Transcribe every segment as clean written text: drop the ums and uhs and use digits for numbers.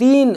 3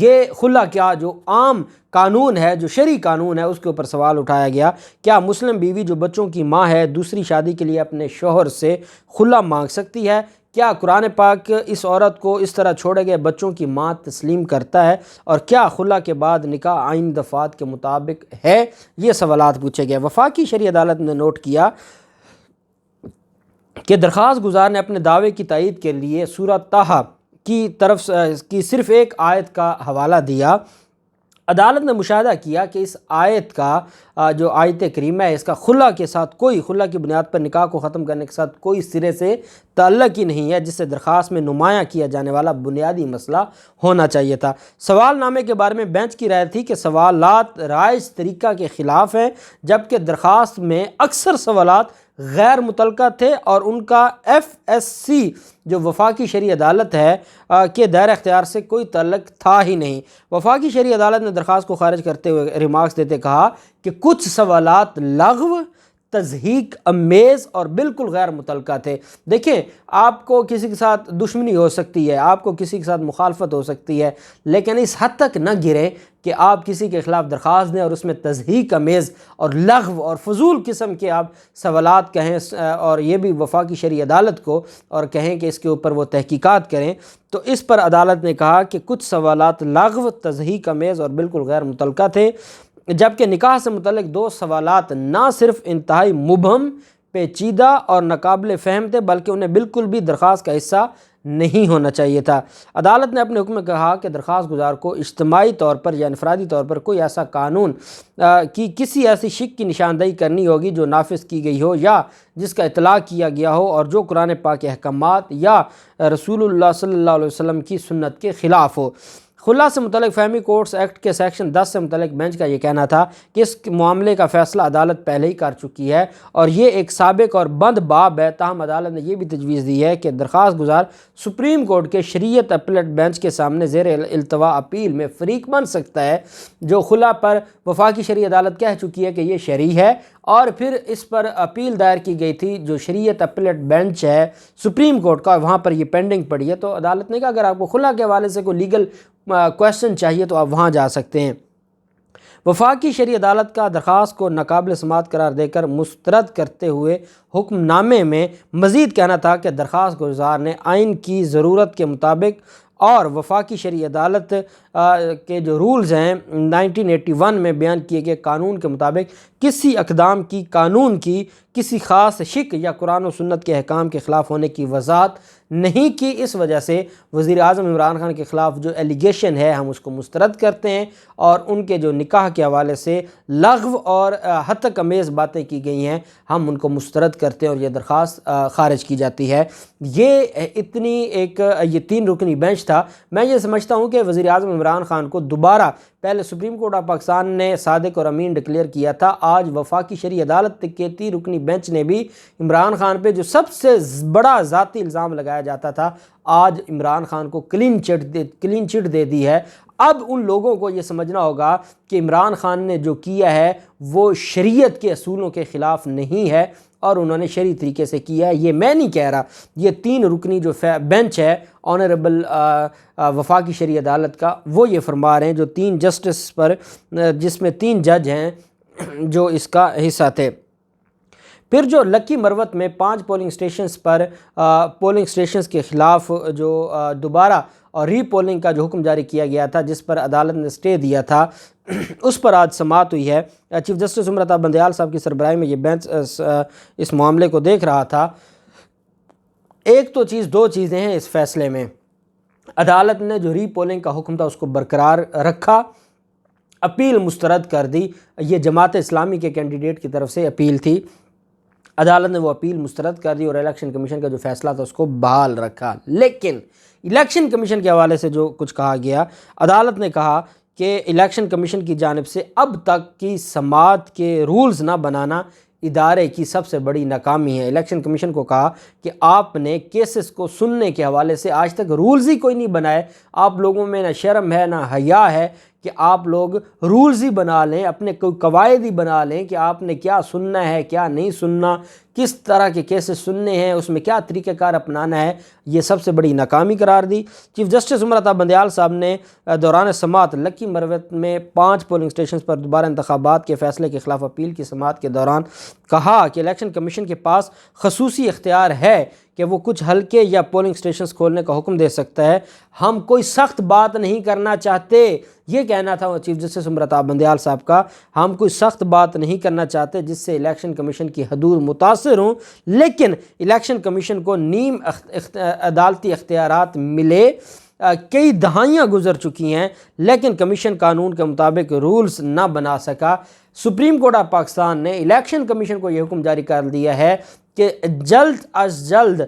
یہ خلا کیا جو عام قانون ہے، جو شرعی قانون ہے، اس کے اوپر سوال اٹھایا گیا۔ کیا مسلم بیوی جو بچوں کی ماں ہے دوسری شادی کے لیے اپنے شوہر سے خلا مانگ سکتی ہے؟ کیا قرآن پاک اس عورت کو اس طرح چھوڑے گئے بچوں کی ماں تسلیم کرتا ہے؟ اور کیا خلا کے بعد نکاح آئین دفعات کے مطابق ہے؟ یہ سوالات پوچھے گئے۔ وفاقی شرعی عدالت نے نوٹ کیا کہ درخواست گزار نے اپنے دعوے کی تائید کے لیے سورہ طٰہٰ کی طرف کی صرف ایک آیت کا حوالہ دیا۔ عدالت نے مشاہدہ کیا کہ اس آیت کا جو آیت کریمہ ہے اس کا خلا کے ساتھ خلا کی بنیاد پر نکاح کو ختم کرنے کے ساتھ کوئی سرے سے تعلق ہی نہیں ہے، جس سے درخواست میں نمایاں کیا جانے والا بنیادی مسئلہ ہونا چاہیے تھا۔ سوال نامے کے بارے میں بینچ کی رائے تھی کہ سوالات رائج طریقہ کے خلاف ہیں، جبکہ درخواست میں اکثر سوالات غیر متعلقہ تھے اور ان کا ایف ایس سی جو وفاقی شرعی عدالت ہے کے دائرہ اختیار سے کوئی تعلق تھا ہی نہیں۔ وفاقی شرعی عدالت نے درخواست کو خارج کرتے ہوئے ریمارکس دیتے کہا کہ کچھ سوالات لغو، تضحیک امیز اور بالکل غیر متعلقہ تھے۔ دیکھیں، آپ کو کسی کے ساتھ دشمنی ہو سکتی ہے، آپ کو کسی کے ساتھ مخالفت ہو سکتی ہے، لیکن اس حد تک نہ گرے کہ آپ کسی کے خلاف درخواست دیں اور اس میں تضحیک امیز اور لغو اور فضول قسم کے آپ سوالات کہیں اور یہ بھی وفاقی شرعی عدالت کو اور کہیں کہ اس کے اوپر وہ تحقیقات کریں۔ تو اس پر عدالت نے کہا کہ کچھ سوالات لغو، تضحیک امیز اور بالکل غیر متعلقہ تھے، جبکہ نکاح سے متعلق دو سوالات نہ صرف انتہائی مبہم، پیچیدہ اور ناقابل فہم تھے بلکہ انہیں بالکل بھی درخواست کا حصہ نہیں ہونا چاہیے تھا۔ عدالت نے اپنے حکم میں کہا کہ درخواست گزار کو اجتماعی طور پر یا انفرادی طور پر کوئی ایسا قانون کی کسی ایسی شک کی نشاندہی کرنی ہوگی جو نافذ کی گئی ہو یا جس کا اطلاق کیا گیا ہو اور جو قرآن پاک کے احکامات یا رسول اللہ صلی اللہ علیہ وسلم کی سنت کے خلاف ہو۔ خلا سے متعلق فہمی کورٹس ایکٹ کے سیکشن 10 سے متعلق بینچ کا یہ کہنا تھا کہ اس معاملے کا فیصلہ عدالت پہلے ہی کر چکی ہے اور یہ ایک سابق اور بند باب ہے، تاہم عدالت نے یہ بھی تجویز دی ہے کہ درخواست گزار سپریم کورٹ کے شریعت اپیلیٹ بینچ کے سامنے زیر التوا اپیل میں فریق بن سکتا ہے، جو خلا پر وفاقی شرعی عدالت کہہ چکی ہے کہ یہ شرعی ہے، اور پھر اس پر اپیل دائر کی گئی تھی جو شریعت اپیلیٹ بینچ ہے سپریم کورٹ کا، وہاں پر یہ پینڈنگ پڑی ہے۔ تو عدالت نے کہا اگر آپ کو خلا کے حوالے سے کوئی لیگل کویسچن چاہیے تو آپ وہاں جا سکتے ہیں۔ وفاقی شرعی عدالت کا درخواست کو ناقابل سماعت قرار دے کر مسترد کرتے ہوئے حکم نامے میں مزید کہنا تھا کہ درخواست گزار نے آئین کی ضرورت کے مطابق اور وفاقی شرعی عدالت کے جو رولز ہیں 1981 میں بیان کیے گئے قانون کے مطابق کسی اقدام کی قانون کی کسی خاص شک یا قرآن و سنت کے احکام کے خلاف ہونے کی وضاحت نہیں کی۔ اس وجہ سے وزیر اعظم عمران خان کے خلاف جو ایلیگیشن ہے ہم اس کو مسترد کرتے ہیں اور ان کے جو نکاح کے حوالے سے لغو اور حد تک امیز باتیں کی گئی ہیں ہم ان کو مسترد کرتے ہیں اور یہ درخواست خارج کی جاتی ہے۔ یہ 3 رکنی بینچ تھا۔ میں یہ سمجھتا ہوں کہ وزیر اعظم عمران خان کو دوبارہ پہلے سپریم کورٹ آف پاکستان نے صادق اور امین ڈکلیئر کیا تھا، آج وفاقی شرعی عدالت کے 3 رکنی بینچ نے بھی عمران خان پہ جو سب سے بڑا ذاتی الزام لگایا جاتا تھا آج عمران خان کو کلین چٹ دے دی ہے۔ اب ان لوگوں کو یہ سمجھنا ہوگا کہ عمران خان نے جو کیا ہے وہ شریعت کے اصولوں کے خلاف نہیں ہے اور انہوں نے شرعی طریقے سے کیا ہے۔ یہ میں نہیں کہہ رہا، یہ 3 رکنی جو بینچ ہے آنریبل وفاقی شرعی عدالت کا وہ یہ فرما رہے ہیں، جو 3 جسٹس پر جس میں 3 جج ہیں جو اس کا حصہ تھے۔ پھر جو لکی مروت میں 5 پولنگ سٹیشنز پر پولنگ سٹیشنز کے خلاف جو دوبارہ اور ری پولنگ کا جو حکم جاری کیا گیا تھا جس پر عدالت نے اسٹے دیا تھا اس پر آج سماعت ہوئی ہے۔ چیف جسٹس عمر بندیال صاحب کی سربراہی میں یہ بینچ اس معاملے کو دیکھ رہا تھا۔ ایک تو 2 چیزیں ہیں اس فیصلے میں، عدالت نے جو ری پولنگ کا حکم تھا اس کو برقرار رکھا، اپیل مسترد کر دی۔ یہ جماعت اسلامی کے کینڈیڈیٹ کی طرف سے اپیل تھی، عدالت نے وہ اپیل مسترد کر دی اور الیکشن کمیشن کا جو فیصلہ تھا اس کو بحال رکھا۔ لیکن الیکشن کمیشن کے حوالے سے جو کچھ کہا گیا، عدالت نے کہا کہ الیکشن کمیشن کی جانب سے اب تک کی سماعت کے رولز نہ بنانا ادارے کی سب سے بڑی ناکامی ہے۔ الیکشن کمیشن کو کہا کہ آپ نے کیسز کو سننے کے حوالے سے آج تک رولز ہی کوئی نہیں بنائے، آپ لوگوں میں نہ شرم ہے نہ حیا ہے کہ آپ لوگ رولز ہی بنا لیں، اپنے کوئی قواعد ہی بنا لیں کہ آپ نے کیا سننا ہے کیا نہیں سننا، کس طرح کے کیسز سننے ہیں، اس میں کیا طریقہ کار اپنانا ہے، یہ سب سے بڑی ناکامی قرار دی۔ چیف جسٹس عمر عطا بندیال صاحب نے دوران سماعت لکی مروت میں 5 پولنگ اسٹیشنز پر دوبارہ انتخابات کے فیصلے کے خلاف اپیل کی سماعت کے دوران کہا کہ الیکشن کمیشن کے پاس خصوصی اختیار ہے کہ وہ کچھ حلقے یا پولنگ اسٹیشنز کھولنے کا حکم دے سکتا ہے، ہم کوئی سخت بات نہیں کرنا چاہتے، یہ کہنا تھا چیف جسٹس عمر عطا بندیال صاحب کا، ہم کوئی سخت بات نہیں کرنا چاہتے جس سے الیکشن کمیشن کی حدود متاثر ہوں، لیکن الیکشن کمیشن کو نیم عدالتی اختیارات ملے، کئی دہائیاں گزر چکی ہیں لیکن کمیشن قانون کے مطابق رولز نہ بنا سکا۔ سپریم کورٹ آف پاکستان نے الیکشن کمیشن کو یہ حکم جاری کر دیا ہے کہ جلد از جلد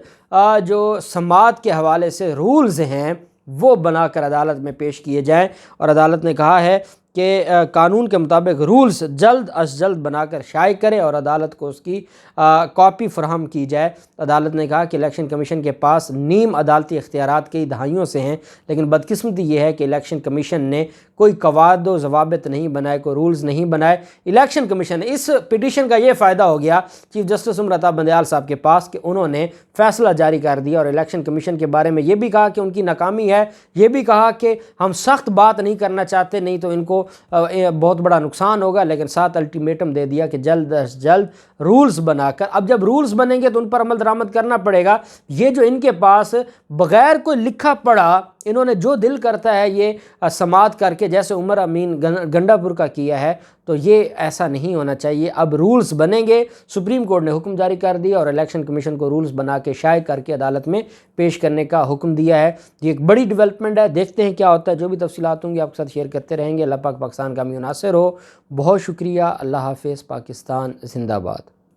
جو سماعت کے حوالے سے رولز ہیں وہ بنا کر عدالت میں پیش کیے جائیں، اور عدالت نے کہا ہے کہ قانون کے مطابق رولز جلد از جلد بنا کر شائع کرے اور عدالت کو اس کی کاپی فراہم کی جائے۔ عدالت نے کہا کہ الیکشن کمیشن کے پاس نیم عدالتی اختیارات کئی دہائیوں سے ہیں، لیکن بدقسمتی یہ ہے کہ الیکشن کمیشن نے کوئی قواعد و ضوابط نہیں بنائے، کوئی رولز نہیں بنائے۔ الیکشن کمیشن اس پٹیشن کا یہ فائدہ ہو گیا چیف جسٹس عمر عطا بندیال صاحب کے پاس کہ انہوں نے فیصلہ جاری کر دیا اور الیکشن کمیشن کے بارے میں یہ بھی کہا کہ ان کی ناکامی ہے، یہ بھی کہا کہ ہم سخت بات نہیں کرنا چاہتے نہیں تو ان کو بہت بڑا نقصان ہوگا، لیکن ساتھ الٹیمیٹم دے دیا کہ جلد از جلد رولز بنا کر، اب جب رولز بنیں گے تو ان پر عمل درآمد کرنا پڑے گا۔ یہ جو ان کے پاس بغیر کوئی لکھا پڑھا انہوں نے جو دل کرتا ہے یہ سماعت کر کے جیسے عمر امین گنڈا پور کا کیا ہے، تو یہ ایسا نہیں ہونا چاہیے۔ اب رولز بنیں گے، سپریم کورٹ نے حکم جاری کر دیا اور الیکشن کمیشن کو رولز بنا کے شائع کر کے عدالت میں پیش کرنے کا حکم دیا ہے۔ یہ ایک بڑی ڈیولپمنٹ ہے، دیکھتے ہیں کیا ہوتا ہے، جو بھی تفصیلات ہوں گی آپ کے ساتھ شیئر کرتے رہیں گے۔ اللہ پاک پاکستان کا مناصر ہو۔ بہت شکریہ، اللہ حافظ، پاکستان زندہ باد۔